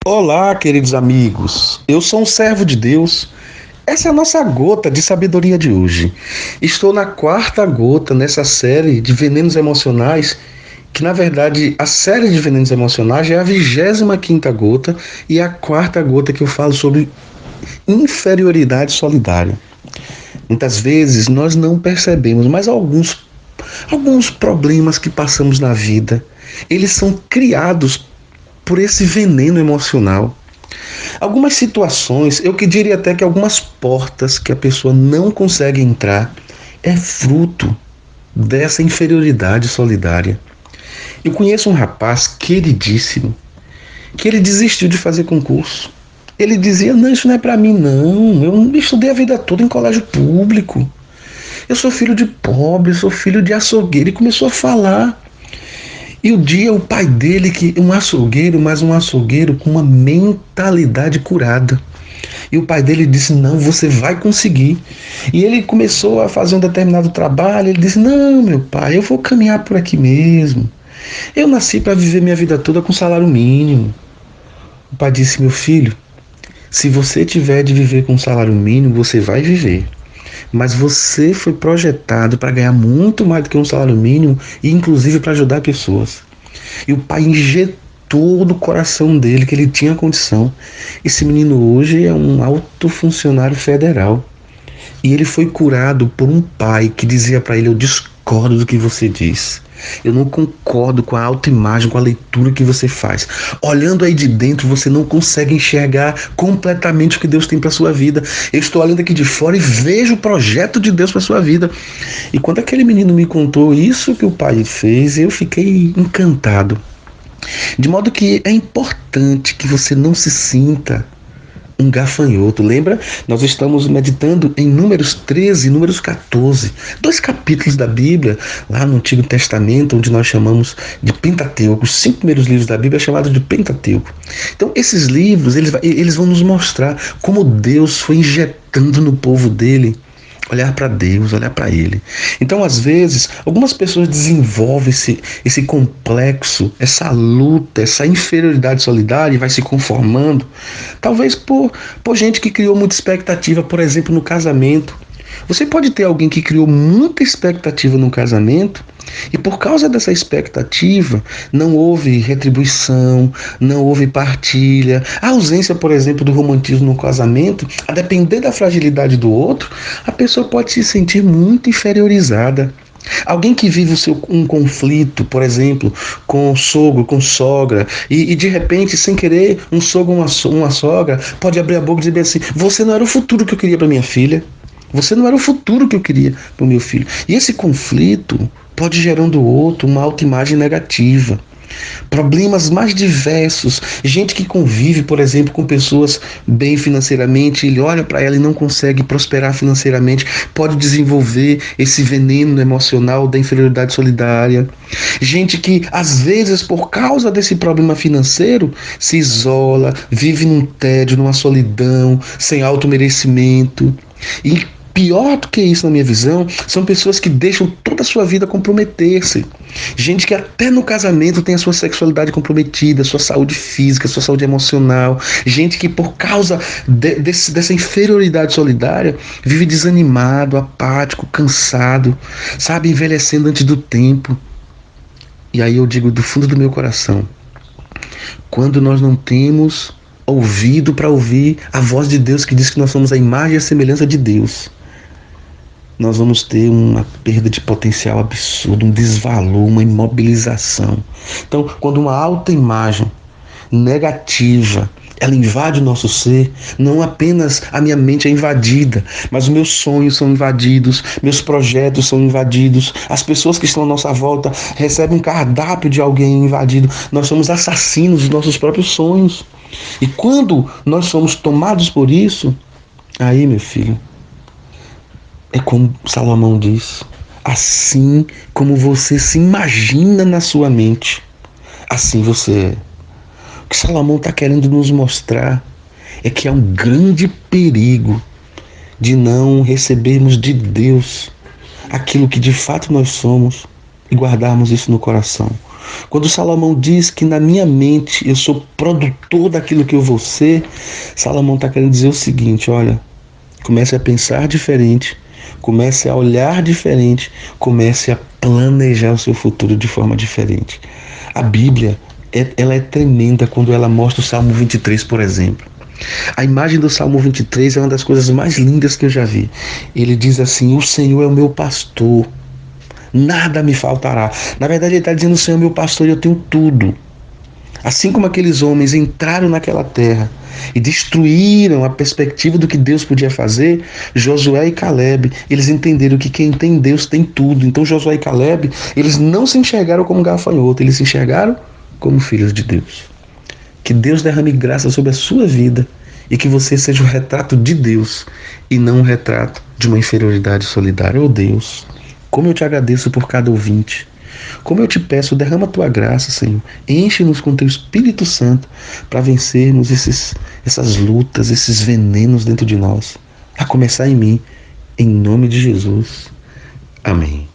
Olá, queridos amigos. Eu sou um servo de Deus. Essa é a nossa gota de sabedoria de hoje. Estou na quarta gota nessa série de venenos emocionais, que na verdade a série de venenos emocionais é a 25ª gota e a quarta gota que eu falo sobre inferioridade solidária. Muitas vezes nós não percebemos, mas alguns problemas que passamos na vida, eles são criados por esse veneno emocional. Algumas situações, eu que diria até que algumas portas que a pessoa não consegue entrar é fruto dessa inferioridade solidária. Eu conheço um rapaz queridíssimo que ele desistiu de fazer concurso. Ele dizia: não, isso não é para mim não, eu estudei a vida toda em colégio público, eu sou filho de pobre, eu sou filho de açougueiro. E começou a falar. E o dia o pai dele, que um açougueiro, mas um açougueiro com uma mentalidade curada. E o pai dele disse: não, você vai conseguir. E ele começou a fazer um determinado trabalho. Ele disse: não, meu pai, eu vou caminhar por aqui mesmo. Eu nasci para viver minha vida toda com salário mínimo. O pai disse: meu filho, se você tiver de viver com salário mínimo, você vai viver. Mas você foi projetado para ganhar muito mais do que um salário mínimo e inclusive para ajudar pessoas. E o pai injetou no coração dele que ele tinha condição. Esse menino hoje é um alto funcionário federal. E ele foi curado por um pai que dizia para ele: eu discordo do que você diz. Eu não concordo com a autoimagem, com a leitura que você faz. Olhando aí de dentro, você não consegue enxergar completamente o que Deus tem para sua vida. Eu estou olhando aqui de fora e vejo o projeto de Deus para sua vida. E quando aquele menino me contou isso que o pai fez, eu fiquei encantado. De modo que é importante que você não se sinta um gafanhoto. Lembra? Nós estamos meditando em Números 13 e Números 14, dois capítulos da Bíblia, lá no Antigo Testamento, onde nós chamamos de Pentateuco. Os 5 primeiros livros da Bíblia é chamado de Pentateuco. Então, esses livros, eles vão nos mostrar como Deus foi injetando no povo dele olhar para Deus, olhar para Ele. Então, às vezes, algumas pessoas desenvolvem esse complexo, essa luta, essa inferioridade solidária e vai se conformando, talvez por gente que criou muita expectativa, por exemplo, no casamento. Você pode ter alguém que criou muita expectativa no casamento e por causa dessa expectativa não houve retribuição, não houve partilha. A ausência, por exemplo, do romantismo no casamento, a depender da fragilidade do outro, a pessoa pode se sentir muito inferiorizada. Alguém que vive um conflito, por exemplo, com sogro, com sogra, e de repente, sem querer, um sogro ou uma sogra pode abrir a boca e dizer assim: você não era o futuro que eu queria para minha filha. Você não era o futuro que eu queria para o meu filho. E esse conflito pode gerar do outro uma autoimagem negativa. Problemas mais diversos. Gente que convive, por exemplo, com pessoas bem financeiramente, ele olha para ela e não consegue prosperar financeiramente, pode desenvolver esse veneno emocional da inferioridade solidária. Gente que, às vezes, por causa desse problema financeiro, se isola, vive num tédio, numa solidão, sem automerecimento. E pior do que isso, na minha visão, são pessoas que deixam toda a sua vida comprometer-se. Gente que até no casamento tem a sua sexualidade comprometida, sua saúde física, sua saúde emocional. Gente que por causa dessa inferioridade solidária vive desanimado, apático, cansado, sabe, envelhecendo antes do tempo. E aí eu digo do fundo do meu coração, quando nós não temos ouvido para ouvir a voz de Deus que diz que nós somos a imagem e a semelhança de Deus, nós vamos ter uma perda de potencial absurdo, um desvalor, uma imobilização. Então, quando uma autoimagem negativa ela invade o nosso ser, não apenas a minha mente é invadida, mas os meus sonhos são invadidos, meus projetos são invadidos, as pessoas que estão à nossa volta recebem um cardápio de alguém invadido. Nós somos assassinos dos nossos próprios sonhos. E quando nós somos tomados por isso, aí, meu filho, é como Salomão diz: assim como você se imagina na sua mente, assim você é. O que Salomão está querendo nos mostrar é que há um grande perigo de não recebermos de Deus aquilo que de fato nós somos e guardarmos isso no coração. Quando Salomão diz que na minha mente eu sou produtor daquilo que eu vou ser, Salomão está querendo dizer o seguinte: olha, comece a pensar diferente, comece a olhar diferente, comece a planejar o seu futuro de forma diferente. A Bíblia, ela é tremenda quando ela mostra o Salmo 23, por exemplo. A imagem do Salmo 23 é uma das coisas mais lindas que eu já vi. Ele diz assim: o Senhor é o meu pastor, nada me faltará. Na verdade, ele está dizendo: o Senhor é meu pastor e eu tenho tudo. Assim como aqueles homens entraram naquela terra e destruíram a perspectiva do que Deus podia fazer, Josué e Caleb, eles entenderam que quem tem Deus tem tudo. Então Josué e Caleb, eles não se enxergaram como gafanhoto, eles se enxergaram como filhos de Deus. Que Deus derrame graça sobre a sua vida e que você seja o retrato de Deus e não um retrato de uma inferioridade solidária. Oh Deus, como eu te agradeço por cada ouvinte. Como eu te peço, derrama a tua graça, Senhor. Enche-nos com teu Espírito Santo para vencermos essas lutas, esses venenos dentro de nós. A começar em mim, em nome de Jesus. Amém.